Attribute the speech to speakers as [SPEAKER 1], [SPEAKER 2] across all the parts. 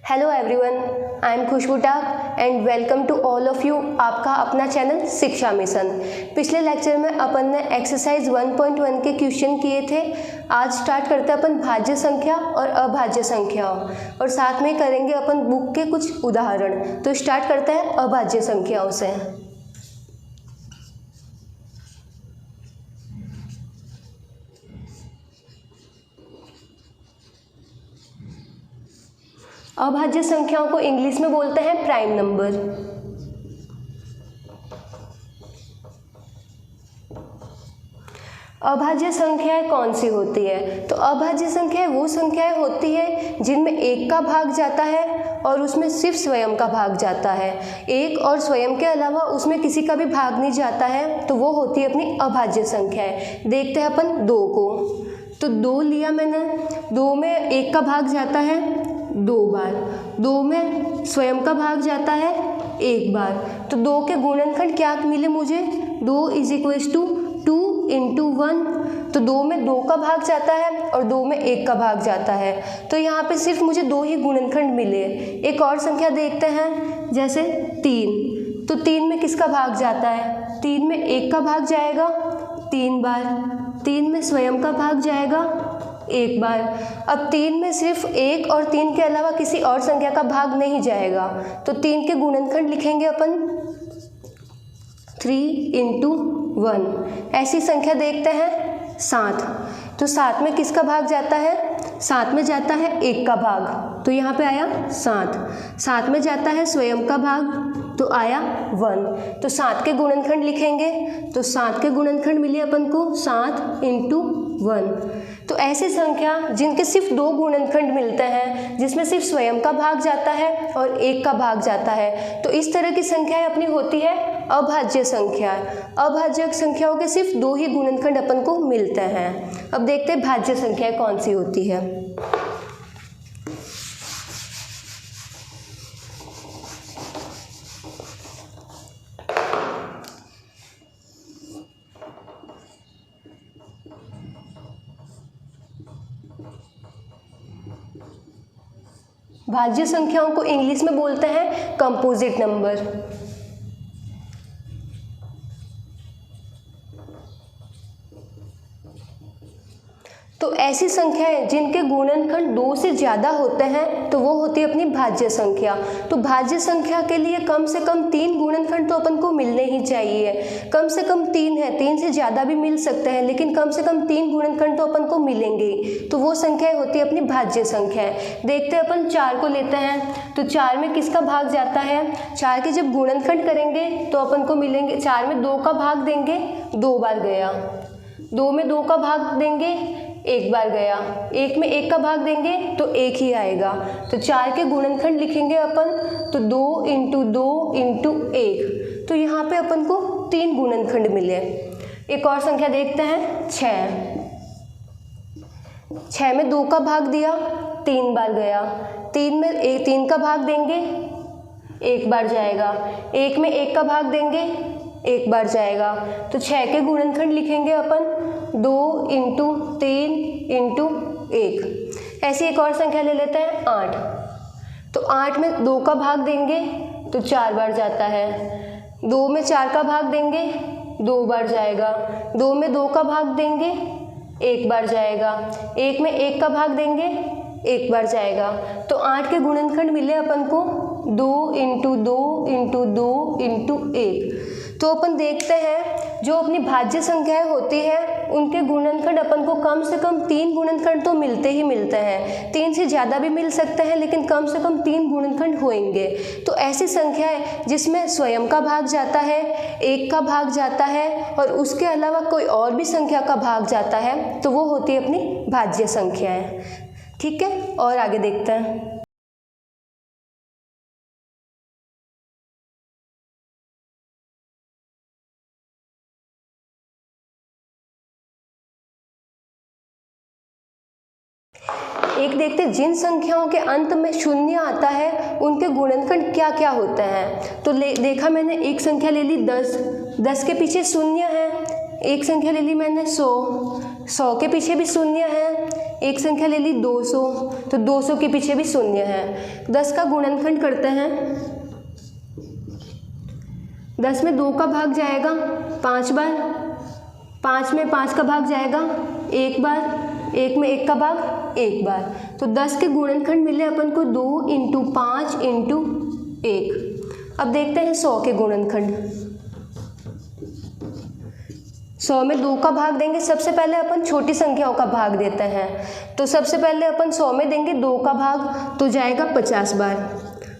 [SPEAKER 1] Hello everyone, I am Khushboo Tak and welcome to all of you. आपका अपना channel शिक्षा mission. पिछले लेक्चर में अपन ने एक्सरसाइज 1.1 के क्वेश्चन किए थे। आज स्टार्ट करते हैं अपन भाज्य संख्या और अभाज्य संख्याओं, और साथ में करेंगे अपन बुक के कुछ उदाहरण। तो स्टार्ट करते हैं अभाज्य संख्याओं से। अभाज्य संख्याओं को इंग्लिश में बोलते हैं प्राइम नंबर। अभाज्य संख्याएं कौन सी होती है? तो अभाज्य संख्याएं वो संख्याएं होती है जिनमें एक का भाग जाता है और उसमें सिर्फ स्वयं का भाग जाता है। एक और स्वयं के अलावा उसमें किसी का भी भाग नहीं जाता है, तो वो होती है अपनी अभाज्य संख्याएं। देखते हैं अपन दो को। तो दो लिया मैंने, दो में एक का भाग जाता है 2 बार, दो में स्वयं का भाग जाता है 1 बार। तो दो के गुणनखंड क्या मिले मुझे? 2 = 2 × 1। तो दो में 2 का भाग जाता है और दो में 1 का भाग जाता है। तो यहाँ पे सिर्फ मुझे 2 ही गुणनखंड मिले। एक और संख्या देखते हैं, जैसे 3। तो 3 में किसका भाग जाता है? 3 में 1 का भाग जाएगा 3 बार, 3 में स्वयं का भाग जाएगा 1 बार। अब 3 में सिर्फ 1 और 3 के अलावा किसी और संख्या का भाग नहीं जाएगा, तो 3 के गुणनखंड लिखेंगे अपन 3 × 1। ऐसी संख्या देखते हैं 7। तो 7 में किसका भाग जाता है? 7 में जाता है 1 का भाग, तो यहाँ पे आया 7। 7 में जाता है स्वयं का भाग, तो आया 1। तो 7 के गुणनखंड लिखेंगे, तो 7 के गुणनखंड मिले अपन को 7 × 1। तो ऐसी संख्या जिनके सिर्फ 2 गुणनखंड मिलते हैं, जिसमें सिर्फ स्वयं का भाग जाता है और 1 का भाग जाता है, तो इस तरह की संख्याएं अपनी होती है अभाज्य संख्या। अभाज्य संख्याओं के सिर्फ 2 ही गुणनखंड अपन को मिलते हैं। अब देखते हैं भाज्य संख्याएं कौन सी होती है। भाज्य संख्याओं को इंग्लिश में बोलते हैं कंपोजिट नंबर। तो ऐसी संख्याएं जिनके गुणनखंड 2 से ज़्यादा होते हैं, तो वो होती है अपनी भाज्य संख्या। तो भाज्य संख्या के लिए कम से कम 3 गुणनखंड तो अपन को मिलने ही चाहिए। कम से कम 3 है, 3 से ज़्यादा भी मिल सकते हैं, लेकिन कम से कम 3 गुणनखंड तो अपन को मिलेंगे। तो वो संख्याएं होती है अपनी भाज्य संख्याएं। देखते हैं अपन 4 को लेते हैं। तो 4 में किसका भाग जाता है? 4 के जब गुणनखंड करेंगे तो अपन को मिलेंगे, 4 में 2 का भाग देंगे 2 बार गया, 2 में 2 का भाग देंगे 1 बार गया, 1 में 1 का भाग देंगे तो 1 ही आएगा। तो 4 के गुणनखंड लिखेंगे अपन, तो 2 × 2 × 1। तो यहाँ पे अपन को 3 गुणनखंड मिले। एक और संख्या देखते हैं 6। 6 में 2 का भाग दिया 3 बार गया, 3 में 3 का भाग देंगे 1 बार जाएगा, 1 में 1 का भाग देंगे 1 बार जाएगा। तो 6 के गुणनखंड लिखेंगे अपन 2 × 3 × 1। ऐसी एक और संख्या ले लेते हैं 8। तो 8 में 2 का भाग देंगे तो 4 बार जाता है, 2 में 4 का भाग देंगे 2 बार जाएगा, 2 में 2 का भाग देंगे 1 बार जाएगा, 1 में 1 का भाग देंगे 1 बार जाएगा। तो 8 के गुणनखंड मिले अपन को 2 × 2 × 2 × 1। तो अपन देखते हैं जो अपनी भाज्य संख्याएं होती है उनके गुणनखंड अपन को कम से कम 3 गुणनखंड तो मिलते ही मिलते हैं। 3 से ज़्यादा भी मिल सकते हैं, लेकिन कम से कम 3 गुणनखंड होंगे। तो ऐसी संख्याएं जिसमें स्वयं का भाग जाता है, 1 का भाग जाता है और उसके अलावा कोई और भी संख्या का भाग जाता है, तो वो होती है अपनी भाज्य संख्याएं। ठीक है, और आगे देखते हैं। एक देखते जिन संख्याओं के अंत में 0 आता है उनके गुणनखंड क्या क्या होते हैं। तो देखा मैंने, एक संख्या ले ली 10, 10 के पीछे 0 है। एक संख्या ले ली मैंने 100, 100 के पीछे भी 0 है। एक संख्या ले ली 200, तो 200 के पीछे भी शून्य है। 10 का गुणनखंड करते हैं। 10 में 2 का भाग जाएगा 5 बार, 5 में 5 का भाग जाएगा 1 बार, 1 में 1 का भाग 1 बार। तो 10 के गुणनखंड मिले अपन को 2 × 5 × 1। अब देखते हैं 100 के गुणनखंड। 100 में 2 का भाग देंगे, सबसे पहले अपन छोटी संख्याओं का भाग देते हैं। तो सबसे पहले अपन 100 में देंगे 2 का भाग तो जाएगा 50 बार।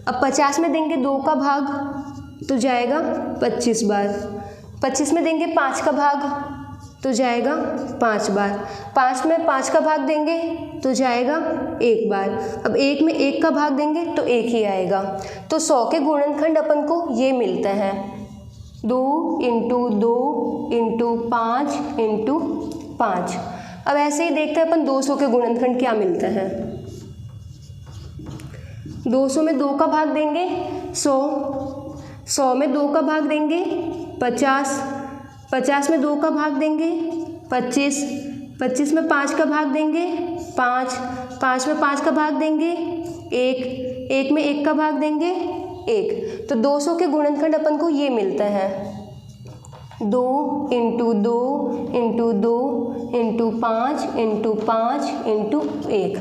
[SPEAKER 1] अब 50 में देंगे 2 का भाग तो जाएगा 25 बार। 25 में देंगे 5 का भाग तो जाएगा 5 बार। 5 में 5 का भाग देंगे तो जाएगा 1 बार। अब 1 में 1 का भाग देंगे तो 1 ही आएगा। तो 100 के गुणनखंड अपन को ये मिलते हैं 2 × 2 × 5 × 5। अब ऐसे ही देखते हैं अपन 200 के गुणनखंड क्या मिलते हैं। 200 में 2 का भाग देंगे 100, 100 में 2 का भाग देंगे 50, 50 में 2 का भाग देंगे 25, 25 में 5 का भाग देंगे 5, 5 में 5 का भाग देंगे 1, 1 में 1 का भाग देंगे 1। तो 200 के गुणनखंड अपन को ये मिलता है 2 × 2 × 2 × 5 × 5 × 1।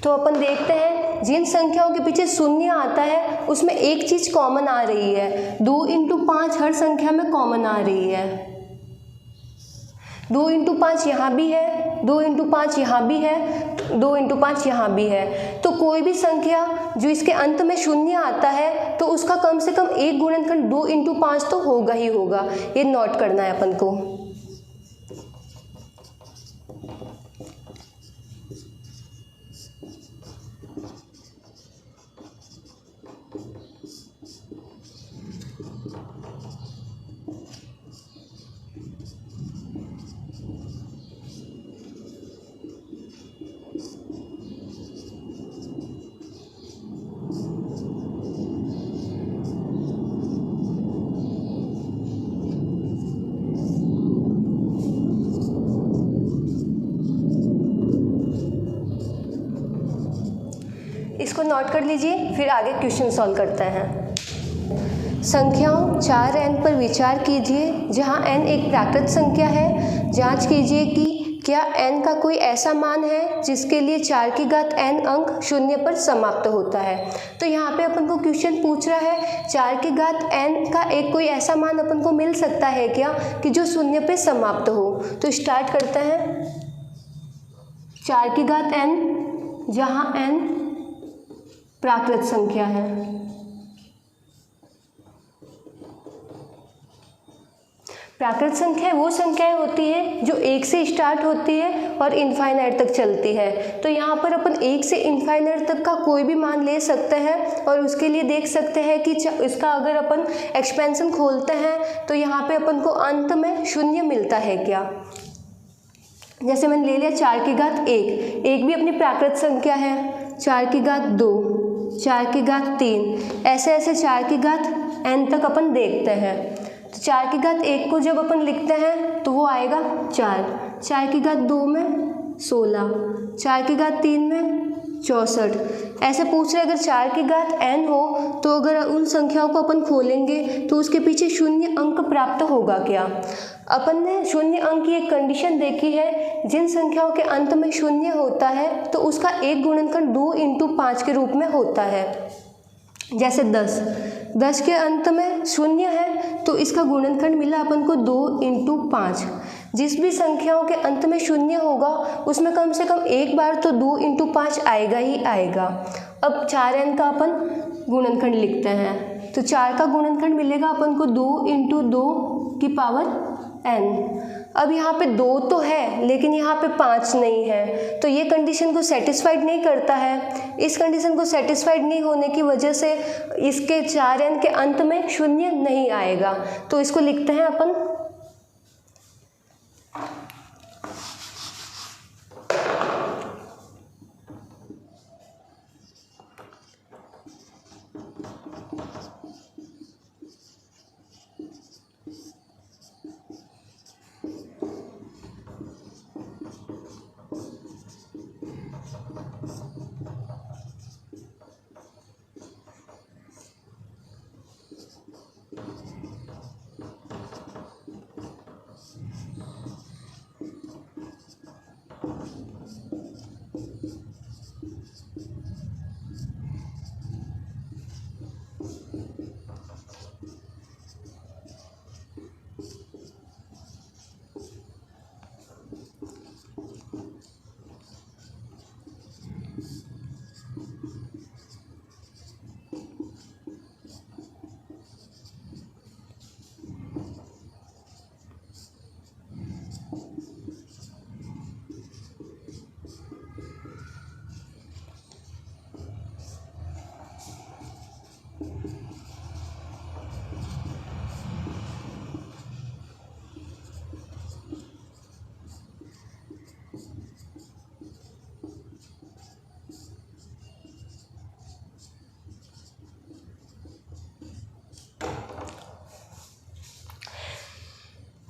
[SPEAKER 1] तो अपन देखते हैं जिन संख्याओं के पीछे शून्य आता है उसमें एक चीज़ कॉमन आ रही है। 2 × 5 हर संख्या में कॉमन आ रही है। 2 × 5 यहाँ भी है, 2 × 5 यहाँ भी है, 2 × 5 यहाँ भी है। तो कोई भी संख्या जो इसके अंत में शून्य आता है तो उसका कम से कम एक गुणनखंड 2 × 5 तो होगा ही होगा। ये नोट करना है अपन को। इसको नोट कर लीजिए, फिर आगे क्वेश्चन सॉल्व करते हैं। संख्याओं 4n पर विचार कीजिए जहां n एक प्राकृत संख्या है। जांच कीजिए कि क्या n का कोई ऐसा मान है जिसके लिए 4 की घात n अंक शून्य पर समाप्त होता है। तो यहाँ पे अपन को क्वेश्चन पूछ रहा है 4 की घात n का एक कोई ऐसा मान अपन को मिल सकता है क्या कि जो शून्य पे समाप्त हो। तो स्टार्ट करते हैं। 4 की घात n जहाँ n प्राकृत संख्या है। प्राकृत संख्या वो संख्याएं होती है जो 1 से स्टार्ट होती है और इनफाइनाइट तक चलती है। तो यहाँ पर अपन 1 से इनफाइनाइट तक का कोई भी मान ले सकते हैं और उसके लिए देख सकते हैं कि इसका अगर अपन एक्सपेंशन खोलते हैं तो यहाँ पे अपन को अंत में शून्य मिलता है क्या। जैसे मैंने ले लिया 4 की घात 1, 1 भी अपनी प्राकृत संख्या है। 4 की घात 2, 4 की घात 3, ऐसे ऐसे 4 की घात n तक अपन देखते हैं। तो 4 की घात 1 को जब अपन लिखते हैं तो वो आएगा 4, 4 की घात 2 में 16, 4 की घात 3 में 64। ऐसे पूछ रहे अगर 4 की घात n हो तो अगर उन संख्याओं को अपन खोलेंगे तो उसके पीछे शून्य अंक प्राप्त होगा क्या। अपन ने शून्य अंक की एक कंडीशन देखी है, जिन संख्याओं के अंत में शून्य होता है तो उसका एक गुणनखंड 2 × 5 के रूप में होता है। जैसे 10 के अंत में शून्य है तो इसका गुणनखंड मिला अपन को 2 × 5। जिस भी संख्याओं के अंत में शून्य होगा उसमें कम से कम एक बार तो 2 × 5 आएगा ही आएगा। अब 4n का अपन गुणनखंड लिखते हैं तो 4 का गुणनखंड मिलेगा अपन को 2 × 2 की पावर n। अब यहाँ पे 2 तो है लेकिन यहाँ पे 5 नहीं है तो ये कंडीशन को सेटिस्फाइड नहीं करता है। इस कंडीशन को सेटिस्फाइड नहीं होने की वजह से इसके 4n के अंत में शून्य नहीं आएगा। तो इसको लिखते हैं अपन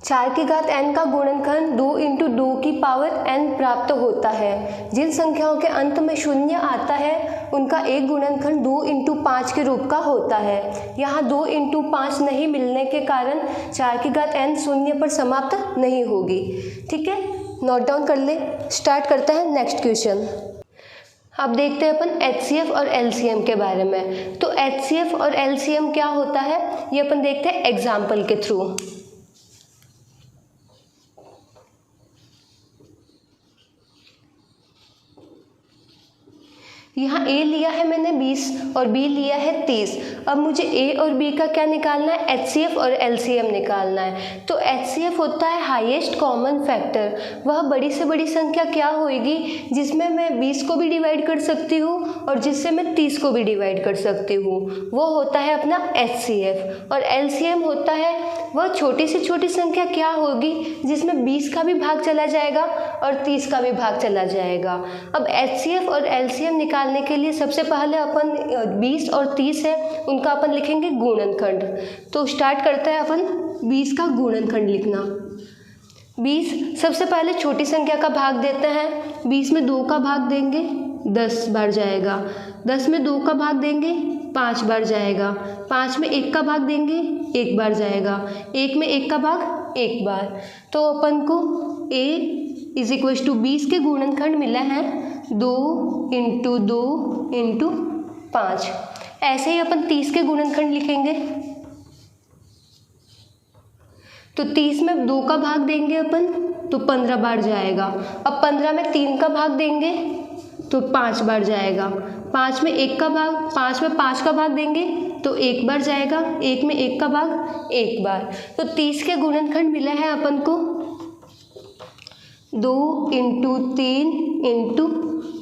[SPEAKER 1] 4 की घात n का गुणनखंड 2 इंटू 2 की पावर n प्राप्त होता है। जिन संख्याओं के अंत में शून्य आता है उनका एक गुणनखंड 2 इंटू 5 के रूप का होता है। यहाँ 2 इंटू 5 नहीं मिलने के कारण 4 की घात n शून्य पर समाप्त नहीं होगी। ठीक है, नोट डाउन कर ले। स्टार्ट करते हैं नेक्स्ट क्वेश्चन। अब देखते हैं अपन HCF और LCM के बारे में। तो HCF और LCM क्या होता है ये अपन देखते हैं एग्जाम्पल के थ्रू। यहाँ A लिया है मैंने 20 और B लिया है 30। अब मुझे A और B का क्या निकालना है, HCF और LCM निकालना है। तो HCF होता है हाईएस्ट कॉमन फैक्टर। वह बड़ी से बड़ी संख्या क्या होगी जिसमें मैं 20 को भी डिवाइड कर सकती हूँ और जिससे मैं 30 को भी डिवाइड कर सकती हूँ, वो होता है अपना HCF। और LCM होता है वह छोटी से छोटी संख्या क्या होगी जिसमें 20 का भी भाग चला जाएगा और 30 का भी भाग चला जाएगा। अब HCF और LCM निकालने के लिए सबसे पहले अपन 20 और 30 है उनका अपन लिखेंगे गुणनखंड। तो स्टार्ट करते हैं अपन 20 का गुणनखंड लिखना। 20 सबसे पहले छोटी संख्या का भाग देते हैं। 20 में 2 का भाग देंगे 10 बार जाएगा। 10 में 2 का भाग देंगे 5 बार जाएगा। 5 में 1 का भाग देंगे 1 बार जाएगा। 1 में 1 का भाग 1 बार। तो अपन को A इज इक्वल टू 20 के गुणनखंड मिला है 2 इंटू 2 इंटू 5। ऐसे ही अपन 30 के गुणनखंड लिखेंगे। तो 30 में 2 का भाग देंगे अपन तो 15 बार जाएगा। अब 15 में 3 का भाग देंगे तो 5 बार जाएगा। 5 में 1 का भाग 5 में 5 का भाग देंगे तो 1 बार जाएगा। 1 में 1 का भाग 1 बार। तो 30 के गुणनखंड मिला है अपन को 2 इंटू 3 इंटू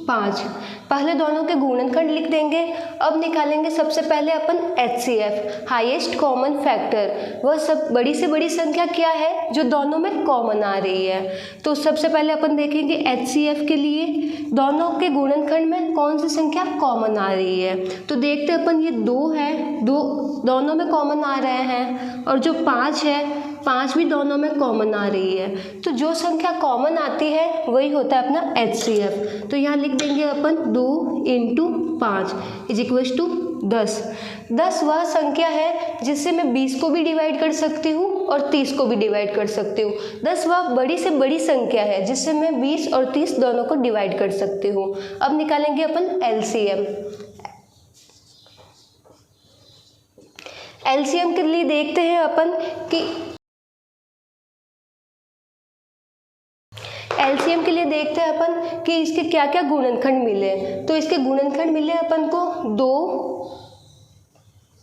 [SPEAKER 1] 5। पहले दोनों के गुणनखंड लिख देंगे। अब निकालेंगे सबसे पहले अपन HCF हाईएस्ट कॉमन फैक्टर। वह सब बड़ी से बड़ी संख्या क्या है जो दोनों में कॉमन आ रही है। तो सबसे पहले अपन देखेंगे HCF के लिए दोनों के गुणनखंड में कौन सी संख्या कॉमन आ रही है। तो देखते अपन ये 2 है, 2 दोनों में कॉमन आ रहे हैं और जो 5 है 5 भी दोनों में कॉमन आ रही है। तो जो संख्या कॉमन आती है वही होता है अपना HCF। तो यहाँ लिख देंगे अपन 2 इंटू 5 इज इक्वल टू 10। 10 वह संख्या है जिससे मैं 20 को भी डिवाइड कर सकती हूँ और 30 को भी डिवाइड कर सकती हूँ। 10 वह बड़ी से बड़ी संख्या है जिससे मैं 20 और 30 दोनों को डिवाइड कर सकती हूँ। अब निकालेंगे अपन LCM। LCM के लिए देखते हैं अपन कि LCM के लिए देखते हैं अपन कि इसके क्या क्या गुणनखंड मिले। तो इसके गुणनखंड मिले अपन को 2,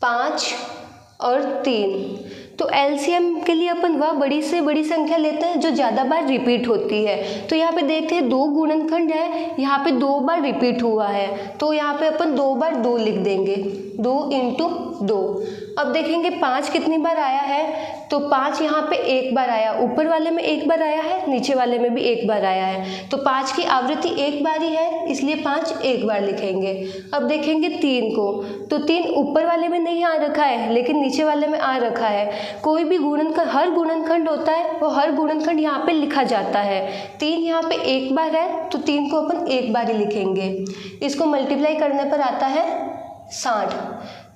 [SPEAKER 1] 5 और 3। तो LCM के लिए अपन वह बड़ी से बड़ी संख्या लेते हैं जो ज़्यादा बार रिपीट होती है। तो यहाँ पे देखते हैं 2 गुणनखंड है, यहाँ पे 2 बार रिपीट हुआ है तो यहाँ पे अपन 2 बार 2 लिख देंगे 2 इंटू 2। अब देखेंगे 5 कितनी बार आया है। तो 5 यहाँ पे 1 बार आया, ऊपर वाले में 1 बार आया है, नीचे वाले में भी 1 बार आया है। तो 5 की आवृत्ति 1 बार ही है इसलिए 5 1 बार लिखेंगे। अब देखेंगे 3 को। तो 3 ऊपर वाले में नहीं आ रखा है लेकिन नीचे वाले में आ रखा है। कोई भी गुणनखंड हर गुणनखंड होता है वो हर गुणनखंड यहाँ पे लिखा जाता है। 3 यहाँ पे 1 बार है तो 3 को अपन 1 बार ही लिखेंगे। इसको मल्टीप्लाई करने पर आता है 60।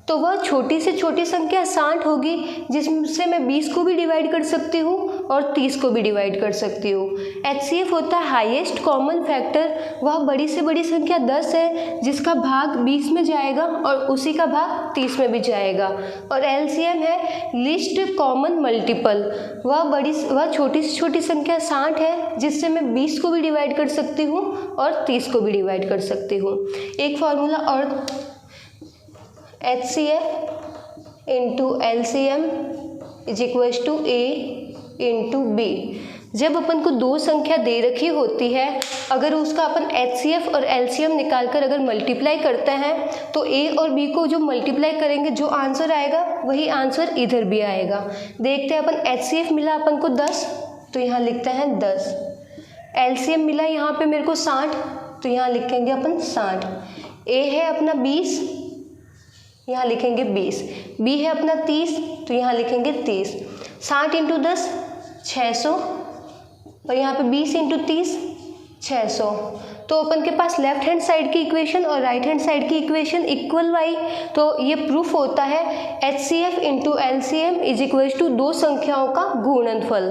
[SPEAKER 1] तो वह छोटी से छोटी संख्या 60 होगी जिससे मैं 20 को भी डिवाइड कर सकती हूँ और 30 को भी डिवाइड कर सकती हूँ। HCF होता है हाईएस्ट कॉमन फैक्टर। वह बड़ी से बड़ी संख्या 10 है जिसका भाग 20 में जाएगा और उसी का भाग 30 में भी जाएगा। और LCM है लीस्ट कॉमन मल्टीपल। वह छोटी से छोटी संख्या 60 है जिससे मैं 20 को भी डिवाइड कर सकती हूँ और 30 को भी डिवाइड कर सकती हूँ। एक फार्मूला और HCF into LCM is equal to A into B। जब अपन को 2 संख्या दे रखी होती है अगर उसका अपन HCF और LCM निकाल कर अगर मल्टीप्लाई करते हैं तो A और B को जो मल्टीप्लाई करेंगे जो आंसर आएगा वही आंसर इधर भी आएगा। देखते हैं अपन HCF मिला अपन को 10 तो यहाँ लिखते हैं 10। LCM मिला यहाँ पे मेरे को 60 तो यहाँ लिखेंगे अपन 60। A है अपना 20 यहाँ लिखेंगे 20। B है अपना 30 तो यहाँ लिखेंगे 30। 60 इंटू 10 600, और यहाँ पे 20 इंटू 30 600। तो अपन के पास लेफ्ट हैंड साइड की इक्वेशन और राइट हैंड साइड की इक्वेशन इक्वल आई। तो ये प्रूफ होता है HCF into LCM is equal to दो संख्याओं का गुणनफल।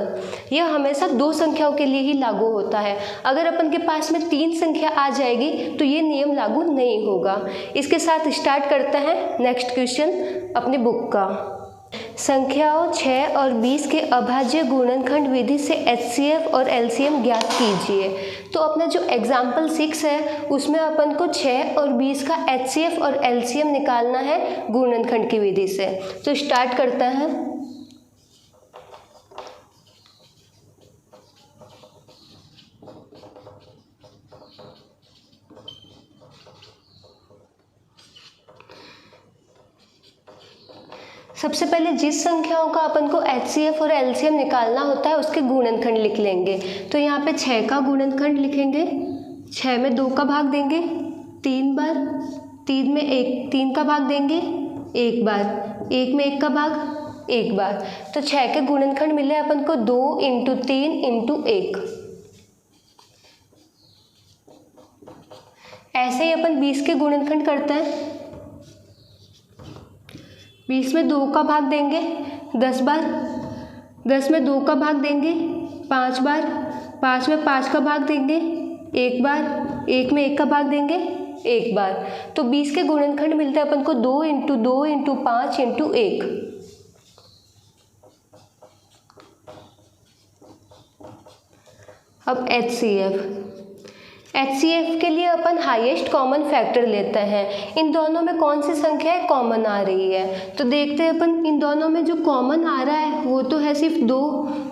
[SPEAKER 1] यह हमेशा दो संख्याओं के लिए ही लागू होता है। अगर अपन के पास में 3 संख्या आ जाएगी तो ये नियम लागू नहीं होगा। इसके साथ स्टार्ट करते हैं नेक्स्ट क्वेश्चन अपनी बुक का। संख्याओं 6 और 20 के अभाज्य गुणनखंड विधि से HCF और LCM ज्ञात कीजिए। तो अपना जो एग्जाम्पल 6 है उसमें अपन को 6 और 20 का HCF और LCM निकालना है गुणनखंड की विधि से। तो स्टार्ट करते हैं। सबसे पहले जिस संख्याओं का अपन को HCF और LCM निकालना होता है उसके गुणनखंड लिख लेंगे। तो यहाँ पे 6 का गुणनखंड लिखेंगे, 6 में 2 का भाग देंगे 3 बार, 3 में 3 का भाग देंगे 1 बार, 1 में 1 का भाग 1 बार। तो 6 के गुणनखंड मिले अपन को 2 इंटू 3 इंटू 1। ऐसे ही अपन 20 के गुणनखंड करते हैं। 20 में 2 का भाग देंगे 10 बार, 10 में 2 का भाग देंगे 5 बार, 5 में 5 का भाग देंगे 1 बार, 1 में 1 का भाग देंगे 1 बार। तो 20 के गुणनखंड मिलते हैं अपन को 2 इंटू 2 इंटू 5 इंटू 1। अब HCF के लिए अपन हाईएस्ट कॉमन फैक्टर लेते हैं। इन दोनों में कौन सी संख्या है कॉमन आ रही है। तो देखते हैं अपन इन दोनों में जो कॉमन आ रहा है वो तो है सिर्फ 2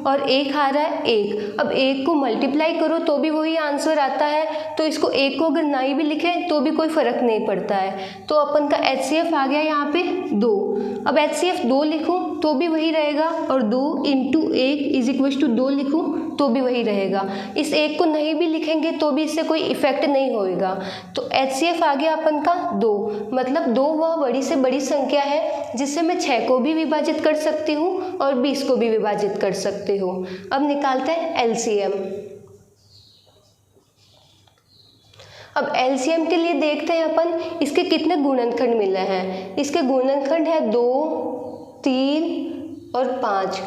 [SPEAKER 1] और 1 आ रहा है 1। अब 1 को मल्टीप्लाई करो तो भी वही आंसर आता है। तो इसको 1 को अगर नहीं भी लिखें तो भी कोई फ़र्क नहीं पड़ता है। तो अपन का HCF आ गया यहाँ पे 2। अब HCF 2 लिखूँ तो भी वही रहेगा और 2 इंटू 1 इज इक्वल टू 2 लिखूँ तो भी वही रहेगा। इस 1 को नहीं भी लिखेंगे तो भी इससे कोई इफेक्ट नहीं होएगा। तो HCF आ गया अपन का 2, मतलब 2 वह बड़ी से बड़ी संख्या है जिससे मैं 6 को भी विभाजित कर सकती हूँ और 20 को भी विभाजित कर सकती हूँ। अब निकालते हैं LCM। अब LCM के लिए देखते हैं अपन इसके कितने गुणनखंड मिले हैं। इसके गुणनखंड है 2, 3 और 5।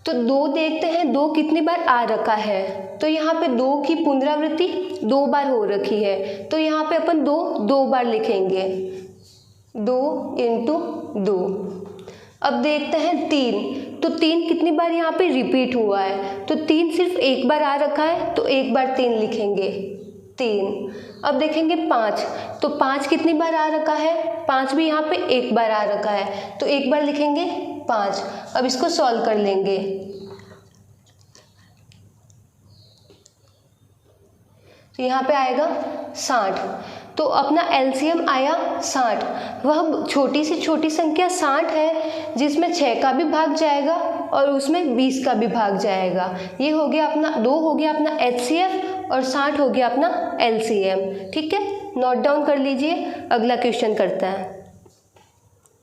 [SPEAKER 1] तो 2 देखते हैं 2 कितनी बार आ रखा है। तो यहाँ पे 2 की पुनरावृत्ति 2 बार हो रखी है। तो यहाँ पे अपन 2 बार लिखेंगे, 2 इंटू 2। अब देखते हैं 3। तो 3 कितनी बार यहाँ पे रिपीट हुआ है। तो 3 सिर्फ 1 बार आ रखा है तो 1 बार 3 लिखेंगे 3। अब देखेंगे 5। तो 5 कितनी बार आ रखा है, 5 भी यहाँ पे 1 बार आ रखा है तो 1 बार लिखेंगे 5। अब इसको सॉल्व कर लेंगे। तो यहाँ पे आएगा 60। तो अपना LCM आया 60। वह छोटी से छोटी संख्या 60 है जिसमें 6 का भी भाग जाएगा और उसमें 20 का भी भाग जाएगा। ये हो गया अपना 2 हो गया अपना HCF और 60 हो गया अपना LCM। ठीक है, नोट डाउन कर लीजिए। अगला क्वेश्चन करते हैं।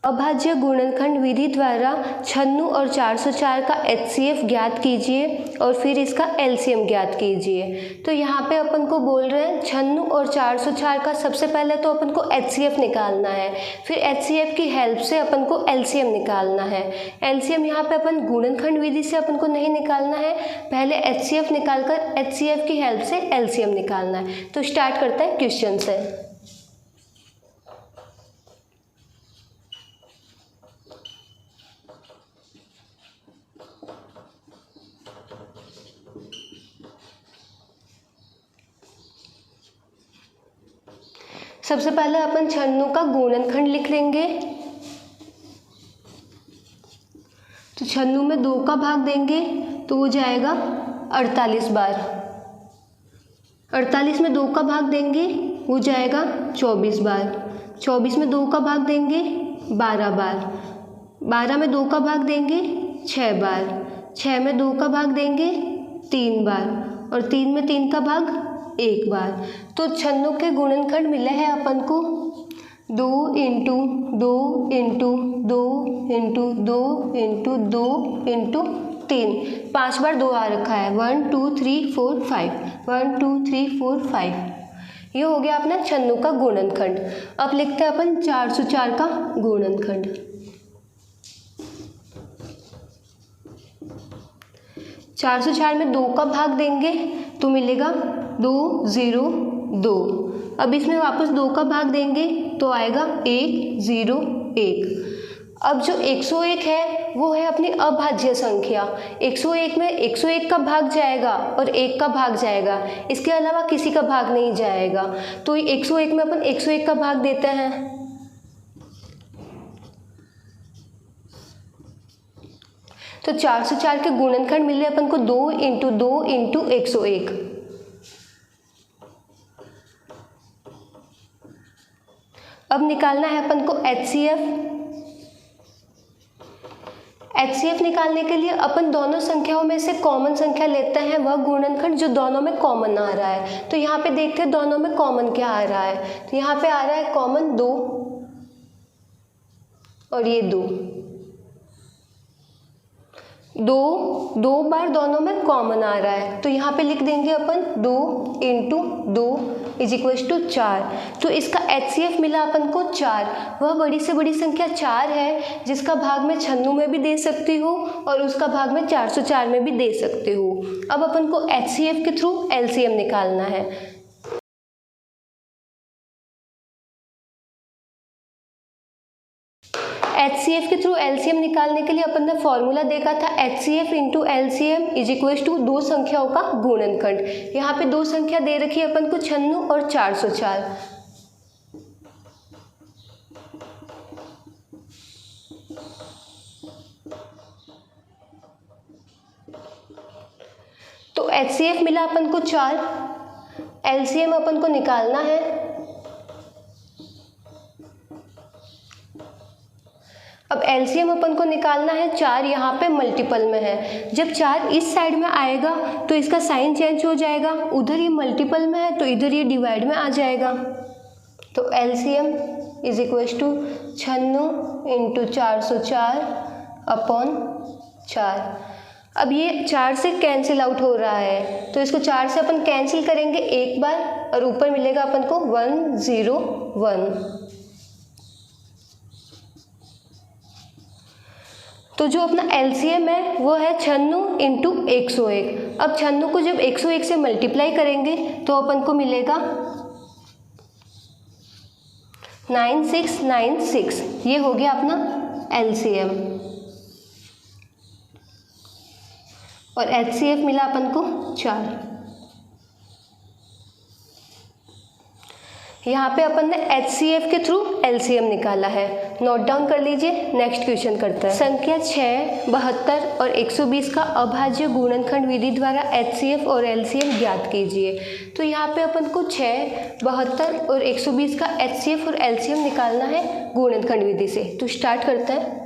[SPEAKER 1] अभाज्य गुणनखंड विधि द्वारा 96 और 404 का HCF ज्ञात कीजिए और फिर इसका LCM ज्ञात कीजिए। तो यहाँ पे अपन को बोल रहे हैं 96 और 404 का सबसे पहले तो अपन को HCF निकालना है, फिर HCF की हेल्प से अपन को LCM निकालना है। LCM यहाँ पे अपन गुणनखंड विधि से अपन को नहीं निकालना है, पहले HCF निकालकर HCF की हेल्प से LCM निकालना है। तो स्टार्ट करते हैं क्वेश्चन से। सबसे पहले अपन 96 का गुणनखंड लिख लेंगे। तो 96 में 2 का भाग देंगे तो हो जाएगा 48 बार। 48 में 2 का भाग देंगे हो जाएगा 24 बार। 24 में 2 का भाग देंगे 12 बार। 12 में 2 का भाग देंगे 6 बार। 6 में 2 का भाग देंगे 3 बार और 3 में 3 का भाग 1 बार। तो 96 के गुणनखंड मिले हैं अपन को 2 into 2 into 2 into 2 into 2 into 3, 5 बार 2 आ रखा है, 1 2 3 4 5, 1 2 3 4 5। ये हो गया अपना 96 का गुणनखंड। अब लिखते हैं अपन 404 का गुणनखंड। 404 में 2 का भाग देंगे तो मिलेगा 2 0 2। अब इसमें वापस 2 का भाग देंगे तो आएगा 1 0 1। अब जो 101 है वो है अपनी अभाज्य संख्या। 101 में 101 का भाग जाएगा और 1 का भाग जाएगा, इसके अलावा किसी का भाग नहीं जाएगा। तो 101 में अपन 101 का भाग देते हैं, तो 404 के गुणनखंड मिले अपन को 2 × 2 × 101। अब निकालना है अपन को HCF। HCF निकालने के लिए अपन दोनों संख्याओं में से कॉमन संख्या लेते हैं, वह गुणनखंड जो दोनों में कॉमन आ रहा है। तो यहाँ पे देखते हैं दोनों में कॉमन क्या आ रहा है। तो यहाँ पे आ रहा है कॉमन 2 और ये 2, 2 बार दोनों में कॉमन आ रहा है। तो यहाँ पे लिख देंगे अपन 2 × 2 = 4। तो इसका HCF मिला अपन को 4। वह बड़ी से बड़ी संख्या 4 है जिसका भाग मैं 96 में भी दे सकती हूँ और उसका भाग मैं 404 में भी दे सकती हूँ। अब अपन को HCF के थ्रू LCM निकालना है। HCF के थ्रू LCM निकालने के लिए अपन ने फॉर्मूला देखा था, HCF × LCM = 2 संख्याओं का गुणनखंड। यहाँ पे 2 संख्या दे रखी है अपन को 96 और 404। तो HCF मिला अपन को 4, LCM अपन को निकालना है। अब LCM अपन को निकालना है, 4 यहाँ पे मल्टीपल में है। जब 4 इस साइड में आएगा तो इसका साइन चेंज हो जाएगा, उधर ये मल्टीपल में है तो इधर ये डिवाइड में आ जाएगा। तो LCM = 96 × 404/4। अब ये 4 से कैंसिल आउट हो रहा है तो इसको 4 से अपन कैंसिल करेंगे एक बार और ऊपर मिलेगा अपन को 101। तो जो अपना LCM है वो है 96 × 101। अब 96 को जब 101 से मल्टीप्लाई करेंगे तो अपन को मिलेगा 9696। ये हो गया अपना LCM और HCF मिला अपन को 4। यहाँ पे अपन ने HCF के थ्रू LCM निकाला है, नोट डाउन कर लीजिए। नेक्स्ट क्वेश्चन करते हैं। संख्या 6, 72 और 120 का अभाज्य गुणनखंड विधि द्वारा HCF और LCM ज्ञात कीजिए। तो यहाँ पे अपन को 6, 72 और 120 का HCF और LCM निकालना है गुणनखंड विधि से। तो स्टार्ट करते हैं।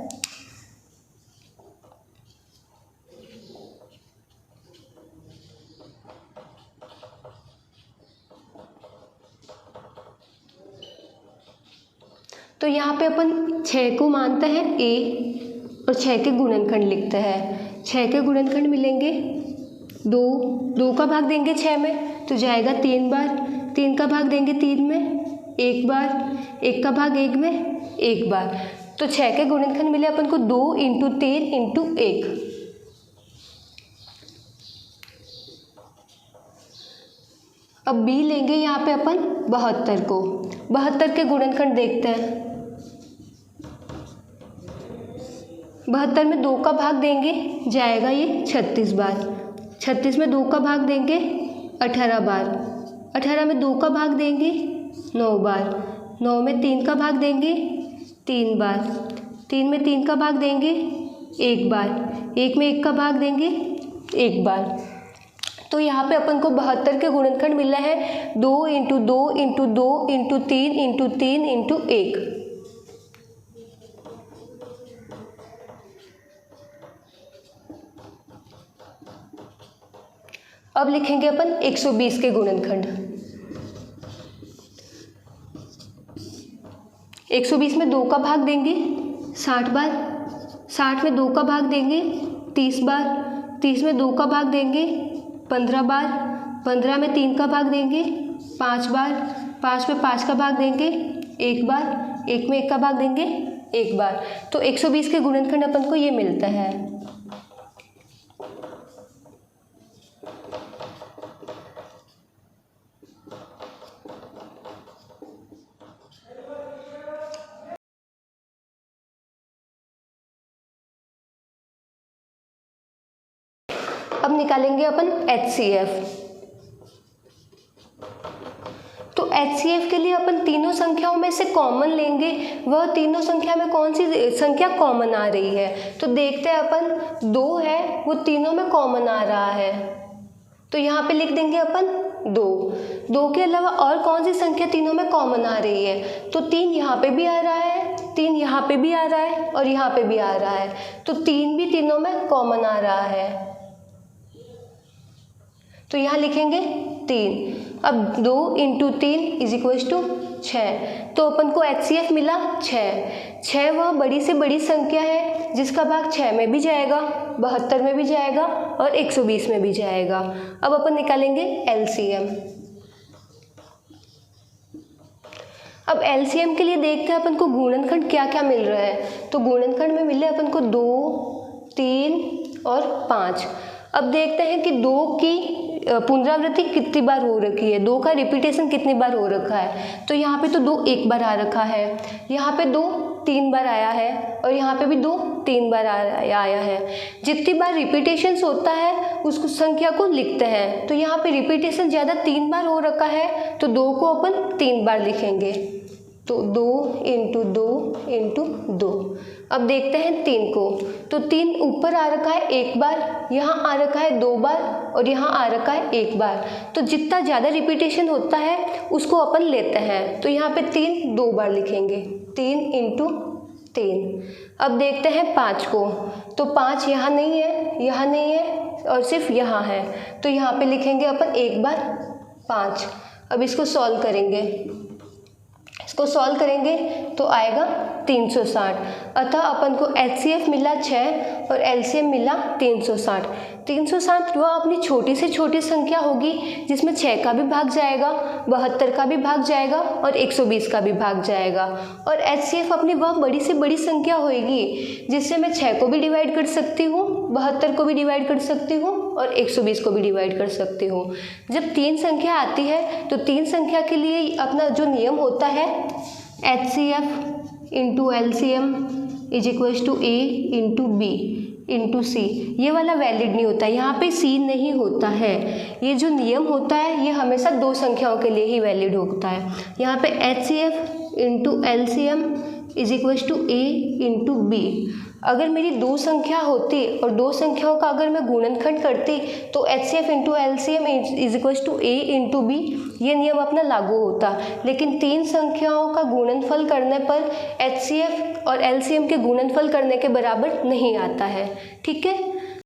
[SPEAKER 1] तो यहाँ पे अपन 6 को मानते हैं A और 6 के गुणनखंड लिखते हैं। 6 के गुणनखंड मिलेंगे 2 का भाग देंगे 6 में तो जाएगा 3 बार, 3 का भाग देंगे 3 में 1 बार, 1 का भाग 1 में 1 बार। तो 6 के गुणनखंड मिले अपन को 2 × 3 × 1। अब B लेंगे यहाँ पे अपन 72 को। 72 के गुणनखंड देखते हैं। 72 में 2 का भाग देंगे जाएगा ये 36 बार। 36 में 2 का भाग देंगे 18 बार। 18 में 2 का भाग देंगे 9 बार। 9 में 3 का भाग देंगे 3 बार। 3 में 3 का भाग देंगे 1 बार। 1 में 1 का भाग देंगे 1 बार। तो यहाँ पे अपन को 72 के गुणनखंड मिला है 2 × 2 × 2 × 3 × 3 × 1। अब लिखेंगे अपन 120 के गुणनखंड। 120 में 2 का भाग देंगे 60 बार। 60 में 2 का भाग देंगे 30 बार। 30 में 2 का भाग देंगे 15 बार, 15 में 3 का भाग देंगे 5 बार, 5 में 5 का भाग देंगे 1 बार, 1 में 1 का भाग देंगे 1 बार। तो 120 के गुणनखंड अपन को ये मिलता है। अब निकालेंगे अपन HCF। तो HCF के लिए अपन तीनों संख्याओं में से कॉमन लेंगे। वह तीनों संख्या में कौन सी संख्या कॉमन आ रही है? तो देखते हैं अपन 2 है वो तीनों में कॉमन आ रहा है, तो यहाँ पे लिख देंगे अपन 2। 2 के अलावा और कौन सी संख्या तीनों में कॉमन आ रही है? तो 3 यहाँ पे भी आ रहा है, 3 यहाँ पे भी आ रहा है और यहाँ पे भी आ रहा है, तो 3 भी तीनों में कॉमन आ रहा है, तो यहाँ लिखेंगे 3। अब 2 × 3 = 6। तो अपन को HCF मिला 6। 6 वह बड़ी से बड़ी संख्या है जिसका भाग 6 में भी जाएगा, 72 में भी जाएगा और 120 में भी जाएगा। अब अपन निकालेंगे LCM। अब LCM के लिए देखते हैं अपन को गुणनखंड क्या क्या मिल रहा है। तो गुणनखंड में मिले अपन को 2, 3 और 5। अब देखते हैं कि 2 की पुनरावृत्ति कितनी बार हो रखी है, 2 का रिपीटेशन कितनी बार हो रखा है। तो यहाँ पे तो 2 1 बार आ रखा है, यहाँ पे 2 3 बार आया है और यहाँ पे भी 2 3 बार आया है। जितनी बार रिपीटेशंस होता है उसको संख्या को लिखते हैं। तो यहाँ पे रिपीटेशन ज़्यादा 3 बार हो रखा है तो 2 को अपन 3 बार लिखेंगे। तो 2 × 2 × 2। अब देखते हैं 3 को। तो 3 ऊपर आ रखा है 1 बार, यहाँ आ रखा है 2 बार और यहाँ आ रखा है 1 बार। तो जितना ज़्यादा रिपीटेशन होता है उसको अपन लेते हैं। तो यहाँ पे 3 2 बार लिखेंगे, 3 × 3। अब देखते हैं 5 को। तो 5 यहाँ नहीं है, यहाँ नहीं है और सिर्फ यहाँ है, तो यहाँ पे लिखेंगे अपन 1 बार 5। अब इसको सॉल्व करेंगे, इसको सॉल्व करेंगे तो आएगा 360। अतः अपन को HCF मिला 6 और LCM मिला 360। 360 वह अपनी छोटी से छोटी संख्या होगी जिसमें 6 का भी भाग जाएगा, 72 का भी भाग जाएगा और 120 का भी भाग जाएगा। और HCF अपनी वह बड़ी से बड़ी संख्या होगी जिससे मैं 6 को भी डिवाइड कर सकती हूँ, 72 को भी डिवाइड कर सकती हूँ और 120 को भी डिवाइड कर सकती हूँ। जब 3 संख्या आती है तो 3 संख्या के लिए अपना जो नियम होता है HCF × LCM = A × B × C, ये वाला वैलिड नहीं होता, यहाँ पे C नहीं होता है। ये जो नियम होता है ये हमेशा 2 संख्याओं के लिए ही वैलिड होता है। यहाँ पे HCF × LCM = A × B। अगर मेरी 2 संख्या होती और 2 संख्याओं का अगर मैं गुणनखंड करती तो HCF × LCM = A × B ये नियम अपना लागू होता। लेकिन 3 संख्याओं का गुणनफल करने पर HCF और LCM के गुणनफल करने के बराबर नहीं आता है। ठीक है।